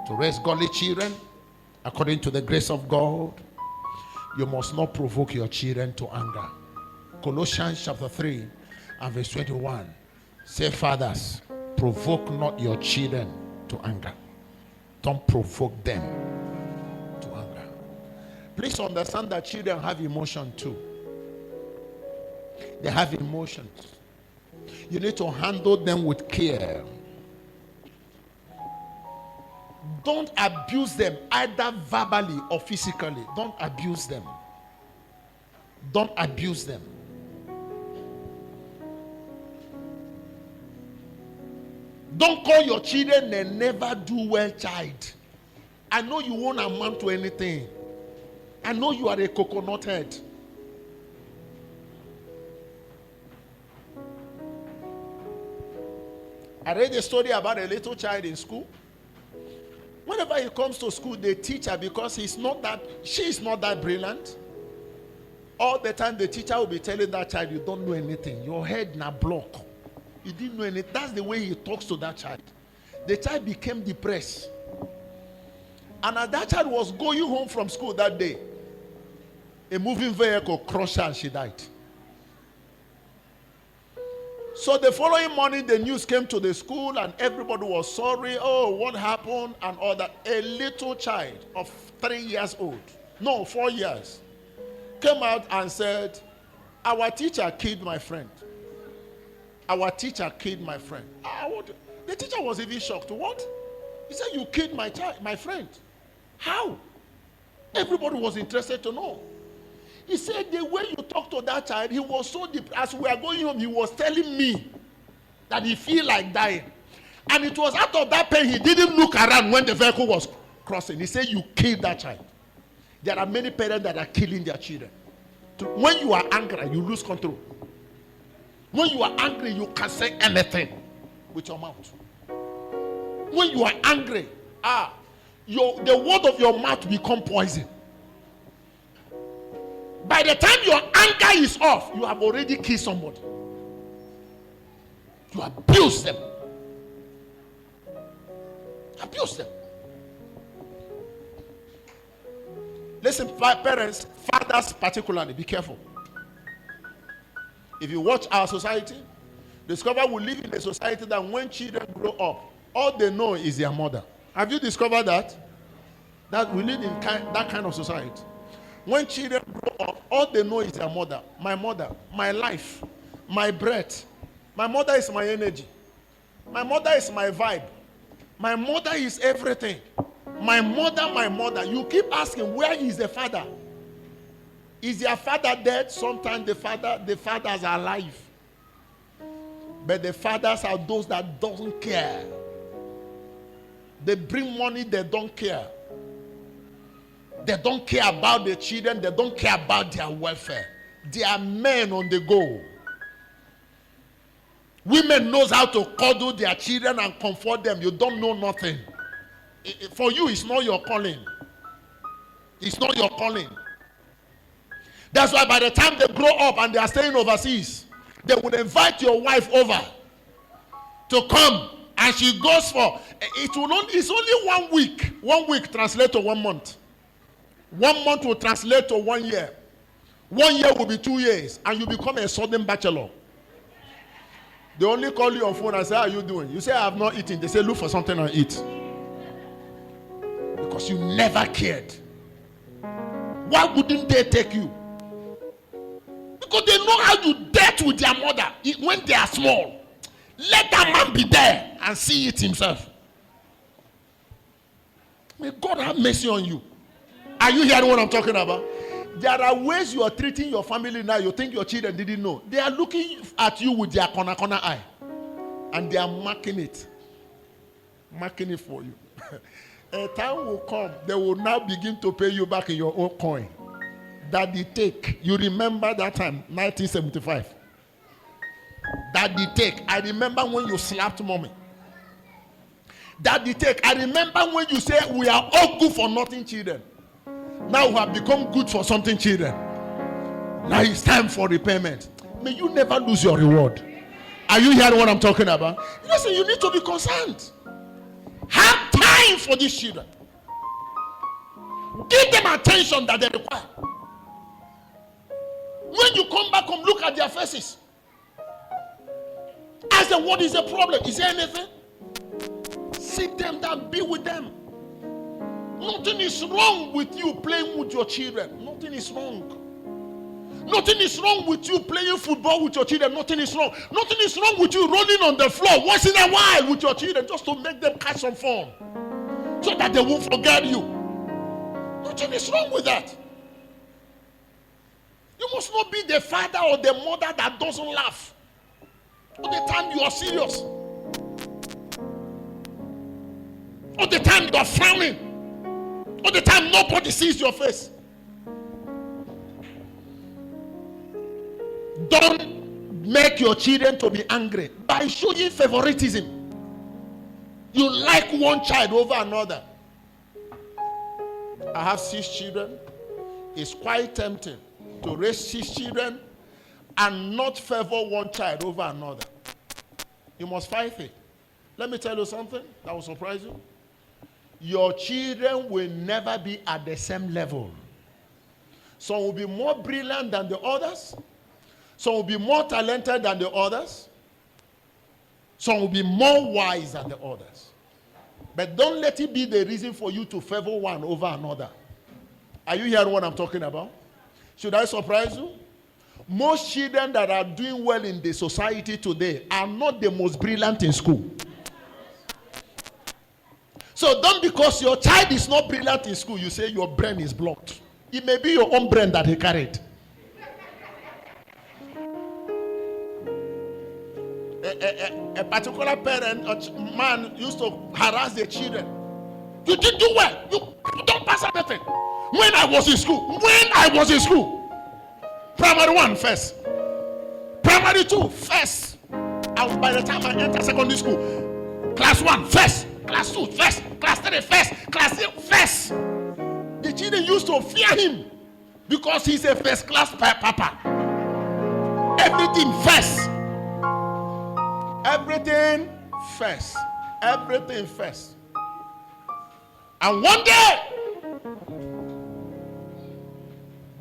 To raise godly children, according to the grace of God, you must not provoke your children to anger. Colossians chapter 3 and verse 21. Say, fathers, provoke not your children to anger. Don't provoke them to anger. Please understand that children have emotion too. They have emotions. You need to handle them with care. Don't abuse them, either verbally or physically. Don't abuse them. Don't abuse them. Don't call your children a never do well child. I know you won't amount to anything. I know you are a coconut head. I read a story about a little child in school. Whenever he comes to school, the teacher, because she is not that brilliant, all the time the teacher will be telling that child, you don't know anything. Your head na block. You didn't know anything. That's the way he talks to that child. The child became depressed. And as that child was going home from school that day, a moving vehicle crushed her and she died. So the following morning, the news came to the school and everybody was sorry. Oh, what happened? And all that. A little child of 4 years, came out and said, our teacher killed my friend. Our teacher killed my friend. The teacher was even shocked. What? He said, you killed my friend. How? Everybody was interested to know. He said the way you talk to that child, he was so deep. As we are going home, he was telling me that he feel like dying. And it was out of that pain, he didn't look around when the vehicle was crossing. He said, you killed that child. There are many parents that are killing their children. When you are angry, you lose control. When you are angry, you can say anything with your mouth. When you are angry, the word of your mouth become poison. By the time your anger is off, you have already killed somebody. You abuse them. Abuse them. Listen, parents, fathers particularly, be careful. If you watch our society, discover we live in a society that when children grow up, all they know is their mother. Have you discovered that? That we live in that kind of society. When children grow up, all they know is their mother, my life, my breath. My mother is my energy. My mother is my vibe. My mother is everything. My mother. You keep asking, where is the father? Is their father dead? Sometimes the fathers are alive. But the fathers are those that don't care. They bring money, they don't care. They don't care about their children. They don't care about their welfare. They are men on the go. Women knows how to cuddle their children and comfort them. You don't know nothing. For you, it's not your calling. It's not your calling. That's why by the time they grow up and they are staying overseas, they would invite your wife over to come, and she goes for it's only 1 week. 1 week translate to 1 month. 1 month will translate to 1 year. 1 year will be 2 years, and you become a sudden bachelor. They only call you on phone and say, how are you doing? You say, I have not eaten. They say, look for something and eat. Because you never cared. Why wouldn't they take you? Because they know how you dealt with their mother when they are small. Let that man be there and see it himself. May God have mercy on you. Are you hearing what I'm talking about? There are ways you are treating your family now. You think your children didn't know. They are looking at you with their corner eye. And they are marking it. Marking it for you. A time will come, they will now begin to pay you back in your own coin. Daddy take. You remember that time, 1975. Daddy take. I remember when you slapped mommy. Daddy take. I remember when you said we are all good for nothing children. Now we have become good for something children. Now it's time for repayment. May you never lose your reward. Are you hearing what I'm talking about? Listen, you need to be concerned. Have time time for these children. Give them attention that they require. When you come back home, look at their faces. Ask them, what is the problem? Is there anything? Sit them down, be with them. Nothing is wrong with you playing with your children. Nothing is wrong. Nothing is wrong with you playing football with your children. Nothing is wrong. Nothing is wrong with you rolling on the floor once in a while with your children just to make them catch some fun so that they won't forget you. Nothing is wrong with that. You must not be the father or the mother that doesn't laugh all the time you are serious. All the time you are frowning. All the time nobody sees your face. Don't make your children to be angry by showing favoritism. You like one child over another. I have 6 children. It's quite tempting to raise 6 children and not favor one child over another. You must fight it. Let me tell you something that will surprise you. Your children will never be at the same level. Some will be more brilliant than the others. Some will be more talented than the others. Some will be more wise than the others. But don't let it be the reason for you to favor one over another. Are you hearing what I'm talking about? Should I surprise you? Most children that are doing well in the society today are not the most brilliant in school. So don't, because your child is not brilliant in school, you say your brain is blocked. It may be your own brain that he carried. A particular parent, a man used to harass the children. You didn't do well. You don't pass anything. When I was in school, primary 1 first, primary 2 first. And by the time I enter secondary school, class 1 first, class 2 first, class 3 first, class 3 first. The children used to fear him because he's a first class papa. Everything first. Everything first. Everything first. And one day,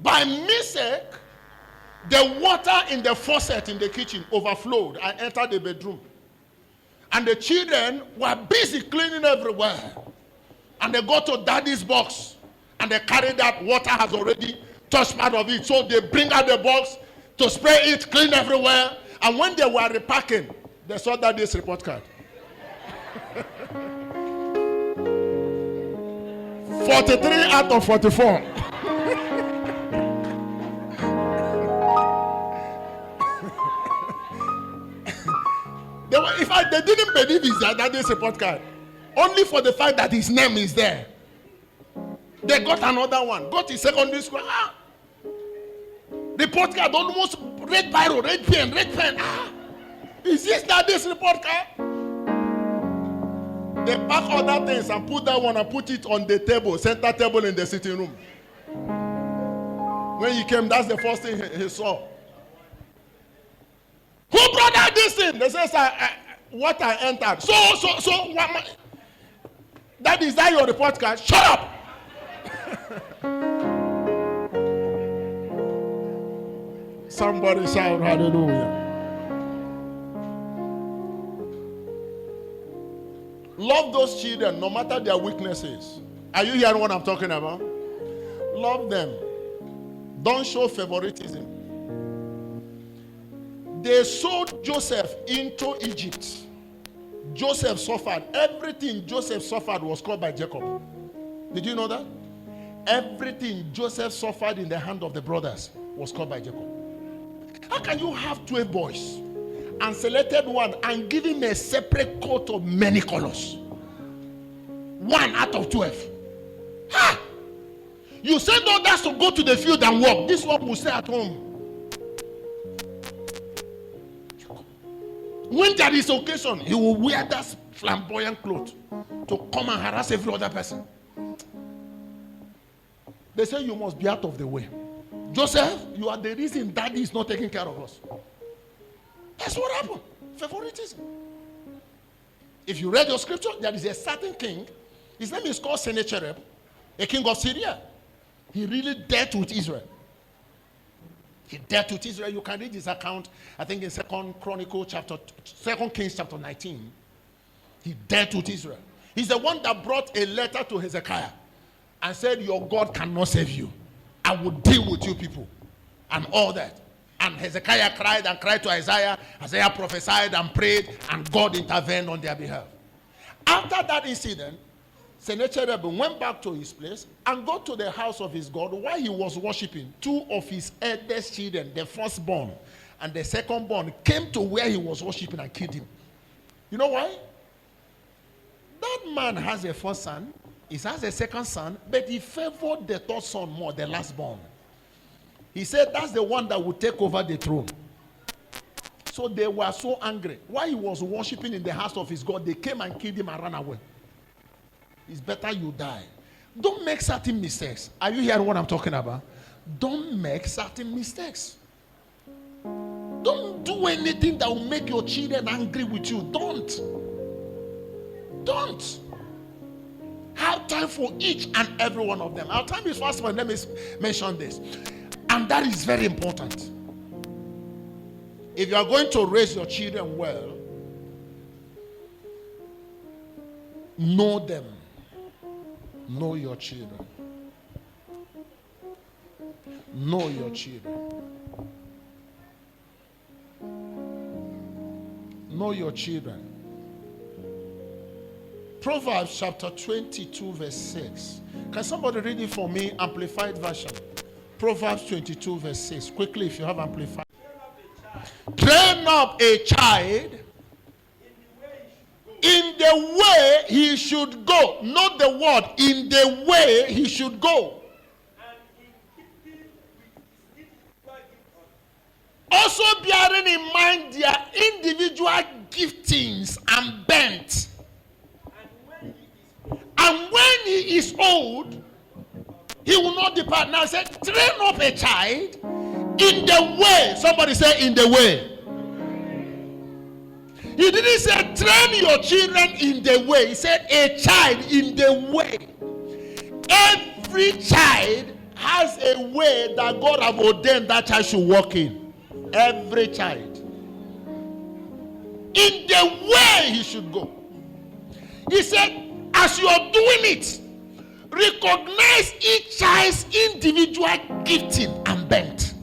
by mistake, the water in the faucet in the kitchen overflowed and entered the bedroom. And the children were busy cleaning everywhere. And they got to daddy's box. And they carried that water has already touched part of it. So they bring out the box to spray it, clean everywhere. And when they were repacking, they saw daddy's report card. 43 out of 44. They didn't believe his daddy's report card. Only for the fact that his name is there. They got another one. Got his secondary school. Report card, almost red biro, red pen. Is this daddy's report card? They pack other things and put that one and put it on the table, center table in the sitting room. When he came, that's the first thing he saw. Who brought out this thing? They says, what I entered. So, that is that your report card? Shut up! Somebody shout hallelujah. Love those children no matter their weaknesses. Are you hearing what I'm talking about? Love them. Don't show favoritism. They sold Joseph into Egypt. Joseph suffered. Everything Joseph suffered was caused by Jacob. Did you know that? Everything Joseph suffered in the hand of the brothers was caused by Jacob. How can you have 12 boys and selected one and give him a separate coat of many colors? 1 out of 12. Ha! You send others to go to the field and work. This one will stay at home. When there is occasion, he will wear that flamboyant clothes to come and harass every other person. They say you must be out of the way. Joseph, you are the reason daddy is not taking care of us. That's what happened. Favoritism. If you read your scripture, there is a certain king His name is called Sennacherib, a king of Syria. He really dealt with Israel. He dealt with Israel. You can read his account, I think in 2 Kings chapter 19. He dealt with Israel. He's the one that brought a letter to Hezekiah and said, your God cannot save you. I will deal with you people. And all that. And Hezekiah cried and cried to Isaiah. Isaiah prophesied and prayed, and God intervened on their behalf. After that incident, Sennacherib went back to his place and got to the house of his God while he was worshiping. Two of his eldest children, the firstborn and the secondborn, came to where he was worshiping and killed him. You know why? That man has a first son, he has a second son, but he favored the third son more, the lastborn. He said that's the one that would take over the throne. So they were so angry. While he was worshiping in the house of his God, they came and killed him and ran away. It's better you die. Don't make certain mistakes. Are you hearing what I'm talking about? Don't make certain mistakes. Don't do anything that will make your children angry with you. Don't. Have time for each and every one of them. Our time is fast, but let me mention this. And that is very important. If you are going to raise your children well, know them. Know your children. Know your children. Know your children. Proverbs chapter 22 verse 6. Can somebody read it for me? Amplified version. Proverbs 22 verse 6. Quickly, if you have amplified. Train up a child in the way he should go. Not the word, in the way he should go. Also bearing in mind their individual giftings and bent. And when he is old, he will not depart. Now, say, train up a child in the way. Somebody say, in the way. He didn't say, train your children in the way. He said, a child in the way. Every child has a way that God has ordained that child should walk in. Every child. In the way he should go. He said, as you are doing it, recognize each child's individual gifting and bent.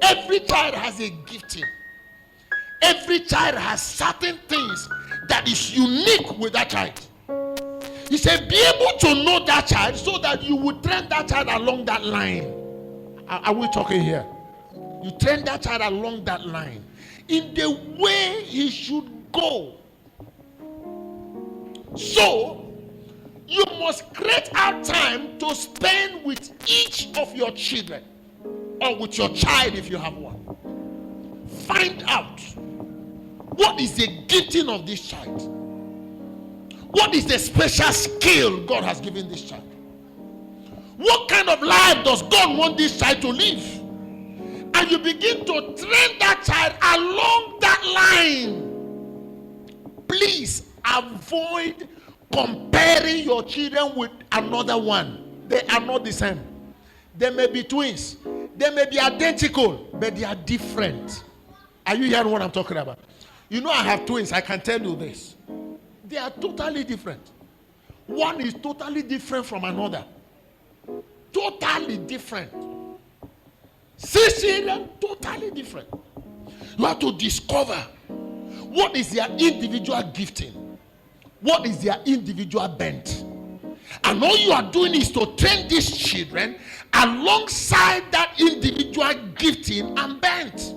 Every child has a gifting. Every child has certain things that is unique with that child. He said, be able to know that child so that you will train that child along that line. Are we talking here? You train that child along that line in the way he should go. So, you must create out time to spend with each of your children, or with your child if you have one. Find out what is the gifting of this child. What is the special skill God has given this child? What kind of life does God want this child to live? And you begin to train that child along that line. Please avoid comparing your children with another one. They are not the same. They may be twins. They may be identical, but they are different. Are you hearing what I'm talking about? You know, I have twins. I can tell you this. They are totally different. One is totally different from another. Totally different. 6 children, totally different. You have to discover what is their individual gifting. What is their individual bent. And all you are doing is to train these children alongside that individual gifting and bent.